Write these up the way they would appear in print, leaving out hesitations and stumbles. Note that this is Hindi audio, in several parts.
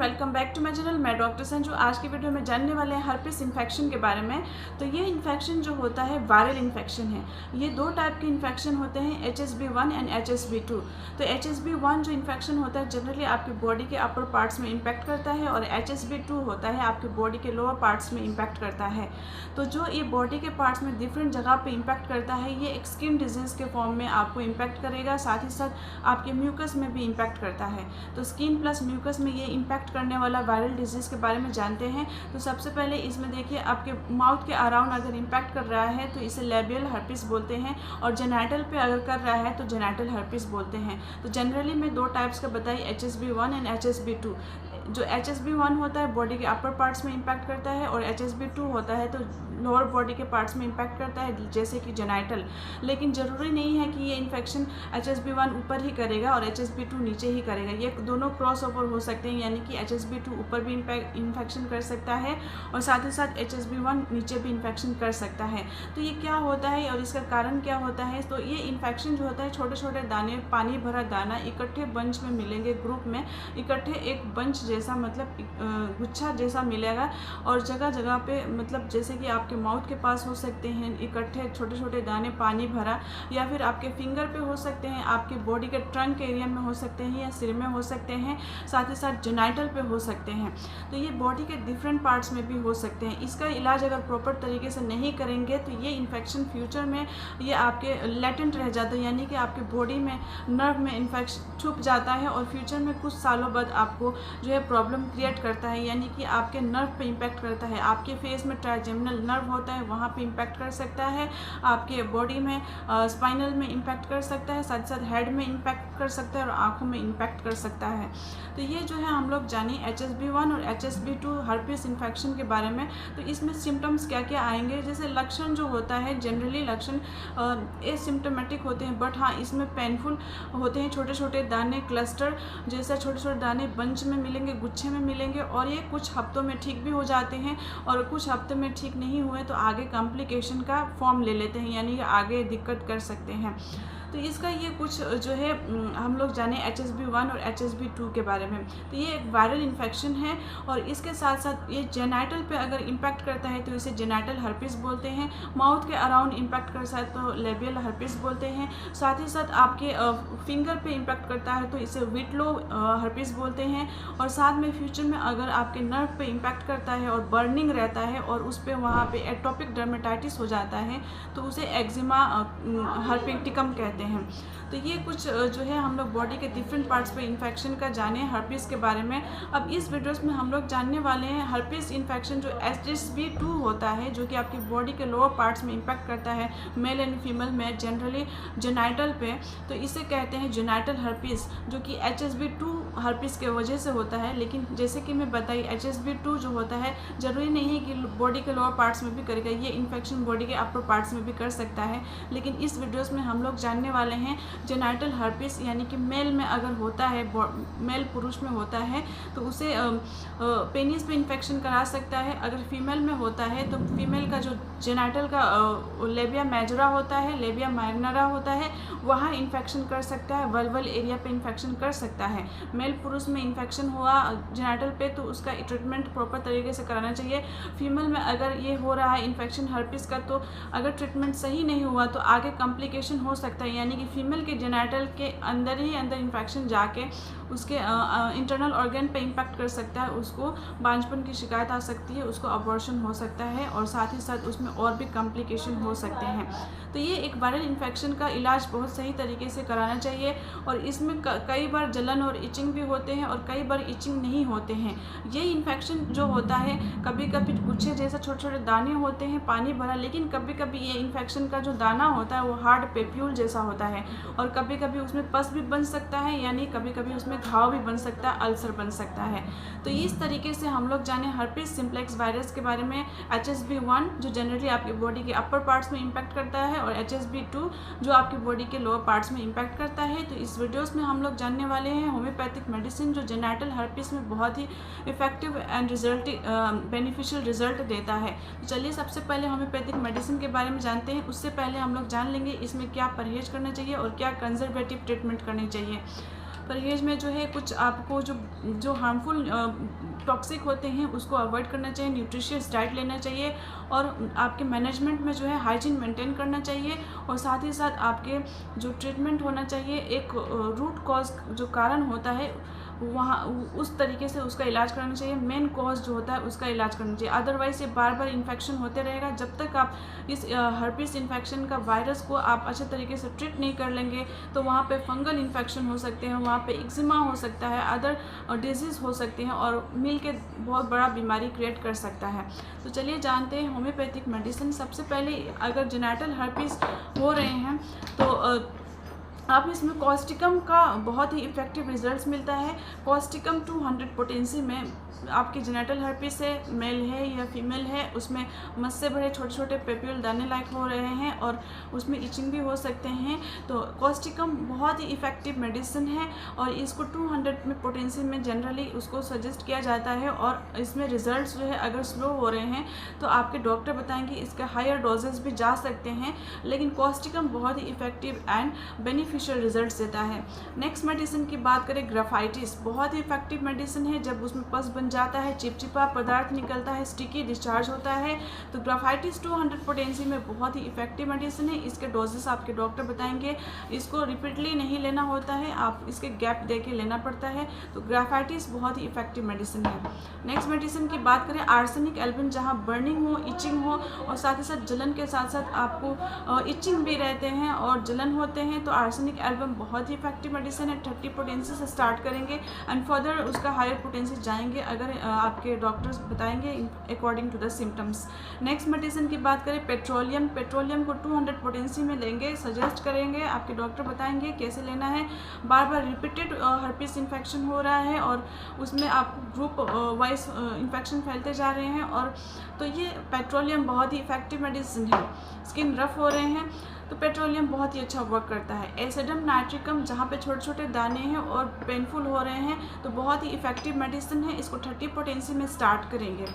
Welcome back to my channel. मैं डॉक्टर संजू। आज की वीडियो में जानने वाले हैं हर्पिस इन्फेक्शन के बारे में। तो ये इन्फेक्शन जो होता है वायरल इन्फेक्शन है। ये दो टाइप के इन्फेक्शन होते हैं, HSV1 एंड HSV2। तो HSV1 जो इन्फेक्शन होता है जनरली आपकी बॉडी के अपर पार्ट्स में इम्पैक्ट करता है और HSV2 होता है आपके बॉडी के लोअर पार्ट्स में इम्पैक्ट करता है। तो जो ये बॉडी के पार्ट्स में डिफरेंट जगह पर इम्पैक्ट करता है, ये एक स्किन डिजीज़ के फॉर्म में आपको इम्पैक्ट करेगा, साथ ही साथ आपके म्यूकस में भी इम्पैक्ट करता है। तो स्किन प्लस म्यूकस में ये इम्पैक्ट करने वाला वायरल डिजीज़ के बारे में जानते हैं। तो सबसे पहले इसमें देखिए, आपके माउथ के अराउंड अगर इम्पैक्ट कर रहा है तो इसे लेबियल हर्पिस बोलते हैं, और जेनाइटल पे अगर कर रहा है तो जेनाइटल हर्पिस बोलते हैं। तो जनरली मैं दो टाइप्स का बताई, HSV1 एंड HSV2। जो HSV1 होता है बॉडी के अपर पार्ट्स में इम्पैक्ट करता है, और HSV2 होता है तो लोअर बॉडी के पार्ट्स में इम्पैक्ट करता है, जैसे कि जेनाइटल। लेकिन ज़रूरी नहीं है कि ये इन्फेक्शन HSV1 ऊपर ही करेगा और HSV2 नीचे ही करेगा। ये दोनों क्रॉस ओवर हो सकते हैं, यानी कि HSV2 ऊपर भी इन्फेक्शन कर सकता है और साथ ही साथ HSV1 नीचे भी इन्फेक्शन कर सकता है। तो ये क्या होता है और इसका कारण क्या होता है? तो ये इन्फेक्शन जो होता है, छोटे छोटे दाने, पानी भरा दाना इकट्ठे बंच में मिलेंगे, ग्रुप में इकट्ठे एक बंच जैसा, मतलब गुच्छा जैसा मिलेगा, और जगह जगह पे, मतलब जैसे कि आपके माउथ के पास हो सकते हैं इकट्ठे छोटे छोटे दाने पानी भरा, या फिर आपके फिंगर पे हो सकते हैं, आपके बॉडी के ट्रंक एरिया में हो सकते हैं, या सिर में हो सकते हैं, साथ ही साथ जेनाइटल पे हो सकते हैं। तो ये बॉडी के डिफरेंट पार्ट्स में भी हो सकते हैं। इसका इलाज अगर प्रॉपर तरीके से नहीं करेंगे तो ये इन्फेक्शन फ्यूचर में ये आपके लेटेंट रह जाता है, यानी कि आपके बॉडी में नर्व में इन्फेक्शन छुप जाता है और फ्यूचर में कुछ सालों बाद आपको जो है प्रॉब्लम क्रिएट करता है, यानी कि आपके नर्व पे इम्पैक्ट करता है। आपके फेस में ट्राइजेमिनल नर्व होता है, वहाँ पे इम्पैक्ट कर सकता है, आपके बॉडी में स्पाइनल में इम्पैक्ट कर सकता है, साथ साथ हेड में इम्पैक्ट कर सकता है और आँखों में इम्पैक्ट कर सकता है। तो ये जो है हम लोग जाने HSV1 और HSV2 हर्पिस इन्फेक्शन के बारे में। तो इसमें सिम्टम्स क्या क्या आएंगे? जैसे लक्षण जो होता है, जनरली लक्षण एसिम्टोमेटिक होते हैं, बट हाँ इसमें पेनफुल होते हैं। छोटे छोटे दाने क्लस्टर जैसा छोटे छोटे दाने बंच में मिलेंगे, गुच्छे में मिलेंगे, और ये कुछ हफ्तों में ठीक भी हो जाते हैं, और कुछ हफ्ते में ठीक नहीं हुए तो आगे कॉम्प्लिकेशन का फॉर्म ले लेते हैं, यानी कि आगे दिक्कत कर सकते हैं। तो इसका ये कुछ जो है हम लोग जाने HSV1 और HSV2 के बारे में। तो ये एक वायरल इन्फेक्शन है, और इसके साथ साथ ये जेनाइटल पे अगर इम्पैक्ट करता है तो इसे जेनाइटल हर्पिस बोलते हैं। माउथ के अराउंड इम्पैक्ट करता है तो लेबियल हर्पिस बोलते हैं। साथ ही साथ आपके फिंगर पे इम्पैक्ट करता है तो इसे विटलो हर्पिस बोलते हैं। और साथ में फ्यूचर में अगर आपके नर्व पे इम्पैक्ट करता है और बर्निंग रहता है और उस पर वहाँ पे एटोपिक डर्मेटाइटिस हो जाता है तो उसे एक्जिमा हर्पिटिकम कहते हैं। तो ये कुछ जो है हम लोग बॉडी के डिफरेंट पार्ट्स पे इन्फेक्शन का जाने हर्पिस के बारे में। अब इस वीडियोस में हम लोग जानने वाले हैं हर्पिस इन्फेक्शन जो HSV2 होता है, जो कि आपकी बॉडी के लोअर पार्ट्स में इम्पैक्ट करता है, मेल एंड फीमेल में, जनरली जेनाइटल पे। तो इसे कहते हैं जेनाइटल हर्पिस, जो कि HSV2 हर्पिस के वजह से होता है। लेकिन जैसे कि मैं बताई, HSV2 जो होता है ज़रूरी नहीं है कि बॉडी के लोअर पार्ट्स में भी करेगा, ये इन्फेक्शन बॉडी के अपर पार्ट्स में भी कर सकता है। लेकिन इस वीडियोस में हम लोग जानने वाले हैं जेनाइटल हर्पिस, यानी कि मेल में अगर होता है, मेल पुरुष में होता है तो उसे पेनिस पे इन्फेक्शन करा सकता है। अगर फीमेल में होता है तो फीमेल का जो जेनाइटल का लेबिया मेजरा होता है, लेबिया माइनरा होता है, वहाँ इन्फेक्शन कर सकता है, वल्वल एरिया पे इन्फेक्शन कर सकता है। मेल पुरुष में इन्फेक्शन हुआ जेनाइटल पे तो उसका ट्रीटमेंट प्रॉपर तरीके से कराना चाहिए। फीमेल में अगर ये हो रहा है इन्फेक्शन हर्पिस का, तो अगर ट्रीटमेंट सही नहीं हुआ तो आगे कॉम्प्लिकेशन हो सकता है, यानी कि फीमेल के जेनाइटल के अंदर ही अंदर इन्फेक्शन जाके उसके इंटरनल ऑर्गन पे इम्पैक्ट कर सकता है, उसको बांझपन की शिकायत आ सकती है, उसको अबॉर्शन हो सकता है, और साथ ही साथ उसमें और भी कॉम्प्लिकेशन हो सकते हैं। तो ये एक वायरल इन्फेक्शन का इलाज बहुत सही तरीके से कराना चाहिए, और इसमें कई बार जलन और इचिंग भी होते हैं और कई बार इचिंग नहीं होते हैं। ये इन्फेक्शन जो होता है, कभी कभी गुच्छे जैसा छोटे छोटे दाने होते हैं पानी भरा, लेकिन कभी कभी ये इन्फेक्शन का जो दाना होता है वो हार्ड पेप्यूल जैसा होता है, और कभी कभी उसमें पस भी बन सकता है, यानी कभी कभी उसमें घाव भी बन सकता है, अल्सर बन सकता है। तो इस तरीके से हम लोग जाने हर्पिस सिम्प्लेक्स वायरस के बारे में। HSV1 जो जनरली आपकी बॉडी के अपर पार्ट्स में इम्पैक्ट करता है, और HSV2 जो आपकी बॉडी के लोअर पार्ट्स में इम्पैक्ट करता है। तो इस वीडियोस में हम लोग जानने वाले हैं होम्योपैथिक मेडिसिन जो जेनाइटल हर्पिस में बहुत ही इफेक्टिव एंड बेनिफिशियल रिजल्ट देता है। तो चलिए सबसे पहले होम्योपैथिक मेडिसिन के बारे में जानते हैं। उससे पहले हम लोग जान लेंगे इसमें क्या परहेज करना चाहिए और क्या कंजर्वेटिव ट्रीटमेंट करनी चाहिए। परहेज़ में जो है कुछ आपको जो हार्मफुल टॉक्सिक होते हैं उसको अवॉइड करना चाहिए, न्यूट्रिशियस डाइट लेना चाहिए और आपके मैनेजमेंट में जो है हाइजीन मेंटेन करना चाहिए और साथ ही साथ आपके जो ट्रीटमेंट होना चाहिए एक रूट कॉज जो कारण होता है वहाँ उस तरीके से उसका इलाज करना चाहिए, मेन कॉज जो होता है उसका इलाज करना चाहिए। अदरवाइज़ ये बार बार इन्फेक्शन होते रहेगा। जब तक आप इस हर्पीस इन्फेक्शन का वायरस को आप अच्छे तरीके से ट्रीट नहीं कर लेंगे तो वहाँ पे फंगल इन्फेक्शन हो सकते हैं, वहाँ पे एक्जिमा हो सकता है, अदर डिजीज़ हो सकती हैं और मिल के बहुत बड़ा बीमारी क्रिएट कर सकता है। तो चलिए जानते हैं होम्योपैथिक मेडिसिन। सबसे पहले अगर जेनिटल हर्पीस हो रहे हैं तो आप इसमें कॉस्टिकम का बहुत ही इफ़ेक्टिव रिजल्ट्स मिलता है। कॉस्टिकम 200 पोटेंसी में आपकी जेनिटल हर्पीस है, मेल है या फीमेल है, उसमें मस से भरे छोटे छोटे पेप्यूल दाने लायक हो रहे हैं और उसमें इचिंग भी हो सकते हैं। तो कॉस्टिकम बहुत ही इफ़ेक्टिव मेडिसिन है और इसको 200 में पोटेंसी में जनरली उसको सजेस्ट किया जाता है और इसमें रिजल्ट्स जो है अगर स्लो हो रहे हैं तो आपके डॉक्टर बताएंगे इसके हायर डोजेस भी जा सकते हैं, लेकिन कॉस्टिकम बहुत ही इफ़ेक्टिव एंड बेनिफिशियल रिजल्ट्स देता है। नेक्स्ट मेडिसिन की बात करें, ग्राफाइटिस बहुत ही इफ़ेक्टिव मेडिसिन है। जब उसमें पस बन जाता है, चिपचिपा पदार्थ निकलता है, स्टिकी डिस्चार्ज होता है, तो ग्राफाइटिस 200 पोटेंसी में बहुत ही इफ़ेक्टिव मेडिसिन है। इसके डोजेस आपके डॉक्टर बताएंगे। इसको रिपीटली नहीं लेना होता है, आप इसके गैप दे के लेना पड़ता है। तो ग्राफाइटिस बहुत ही इफ़ेक्टिव मेडिसिन है। नेक्स्ट मेडिसिन की बात करें, आर्सेनिक एल्बम, जहाँ बर्निंग हो, इचिंग हो और साथ ही साथ जलन के साथ साथ आपको इचिंग भी रहते हैं और जलन होते हैं, तो आर्सेनिक एल्बम बहुत ही इफेक्टिव मेडिसिन है। 30 पोटेंसी से स्टार्ट करेंगे एंड फर्दर उसका हायर पोटेंसी जाएंगे अगर आपके डॉक्टर्स बताएंगे according to the symptoms. Next medicine की बात करें, पेट्रोलियम को 200 पोटेंसी में लेंगे, सजेस्ट करेंगे, आपके डॉक्टर बताएंगे कैसे लेना है। बार बार रिपीटेड हर्पीस इन्फेक्शन हो रहा है और उसमें आप ग्रुप वाइज इन्फेक्शन फैलते जा रहे हैं और तो ये पेट्रोलियम बहुत ही इफेक्टिव मेडिसिन है। स्किन रफ हो रहे हैं तो पेट्रोलियम बहुत ही अच्छा वर्क करता है। एसिडम नाइट्रिकम, जहाँ पे छोटे छोटे दाने हैं और पेनफुल हो रहे हैं, तो बहुत ही इफेक्टिव मेडिसिन है। इसको 30 पोटेंसी में स्टार्ट करेंगे।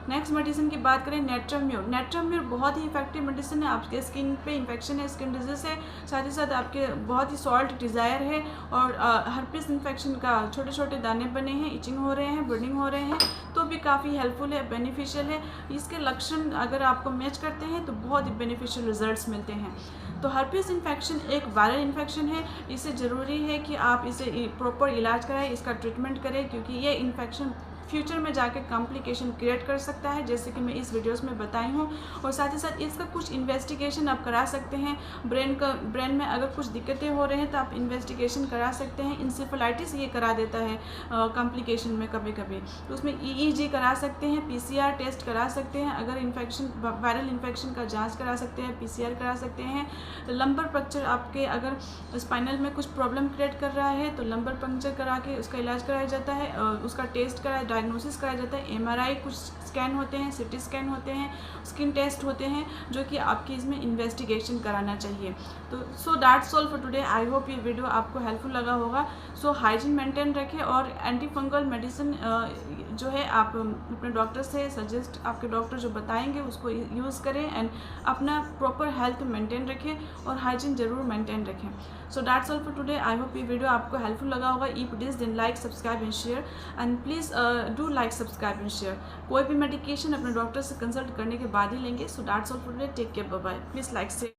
नेक्स्ट मेडिसिन की बात करें, नेट्राम्यूर बहुत ही इफेक्टिव मेडिसिन है। आपके स्किन पे इन्फेक्शन है, स्किन डिजीज है, साथ ही साथ आपके बहुत ही सॉल्ट डिज़ायर है और हर्पीस इन्फेक्शन का छोटे छोटे दाने बने हैं, इचिंग हो रहे हैं, ब्लीडिंग हो रहे हैं, तो भी काफ़ी हेल्पफुल है, बेनिफिशियल है। इसके लक्षण अगर आपको मैच करते हैं तो बहुत ही बेनिफिशियल रिजल्ट्स मिलते हैं। तो हर्पीस इन्फेक्शन एक वायरल इन्फेक्शन है, इसे ज़रूरी है कि आप इसे प्रॉपर इलाज कराएं, इसका ट्रीटमेंट करें, क्योंकि ये इन्फेक्शन फ्यूचर में जाके कॉम्प्लिकेशन क्रिएट कर सकता है, जैसे कि मैं इस वीडियोस में बताई हूँ। और साथ ही साथ इसका कुछ इन्वेस्टिगेशन आप करा सकते हैं। ब्रेन में अगर कुछ दिक्कतें हो रहे हैं तो आप इन्वेस्टिगेशन करा सकते हैं। इंसेफेलाइटिस ये करा देता है कॉम्प्लिकेशन में कभी कभी, तो उसमें EEG करा सकते हैं, PCR टेस्ट करा सकते हैं। अगर इन्फेक्शन वायरल इन्फेक्शन का जाँच करा सकते हैं, PCR करा सकते हैं। लंबर पंक्चर, आपके अगर स्पाइनल में कुछ प्रॉब्लम क्रिएट कर रहा है तो लंबर पंक्चर करा के उसका इलाज कराया जाता है, उसका टेस्ट कराया, डायग्नोसिस कराया जाता है। MRI, कुछ स्कैन होते हैं, CT स्कैन होते हैं, स्किन टेस्ट होते हैं, जो कि आपकी इसमें इन्वेस्टिगेशन कराना चाहिए। तो सो that's all for today. I hope ये वीडियो आपको हेल्पफुल लगा होगा। सो हाइजीन मेंटेन रखें और एंटी फंगल मेडिसिन जो है आप अपने डॉक्टर से सजेस्ट, आपके डॉक्टर जो बताएंगे उसको यूज़ करें एंड अपना प्रॉपर हेल्थ मेंटेन रखें और हाइजीन ज़रूर मेंटेन रखें। So that's all for today. I hope ये वीडियो आपको हेल्पफुल लगा होगा। If it is then like, subscribe and share and please do like, subscribe and share. कोई भी मेडिकेशन अपने डॉक्टर से कंसल्ट करने के बाद ही लेंगे। So that's all for today. Take care, bye bye. Please like, share.